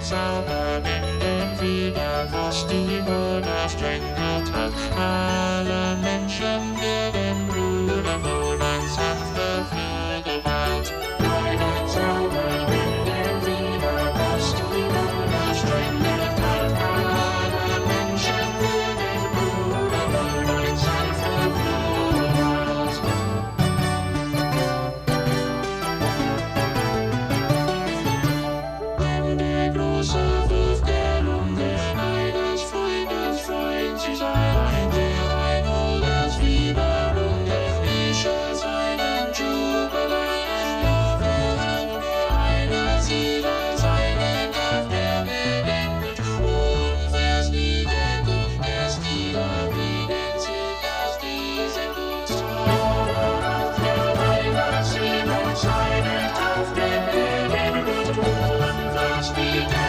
Zauberwände wieder, was die Mutter streng hat. Alle Menschen werden Bruder wohl ein sanfter Fliegewald. Neue Zauberwände wieder, was die Mutter streng hat. Alle Menschen werden Bruder wohl ein sanfter Fliegewald. Der große Wurf, der Ungeschrei des Freundes freut sich allein, der Reinhold des Fieberhunde, mische seinen Jubelei. Ja, verhängt mir einer Sieger seinen Kampf, der bedenkt, und wer's nie denken, erst die Lawinen sind aus diesem Blut. Zauberhaft verweigert sie und seinen Kampf, der bedenkt, und wer's nie denken.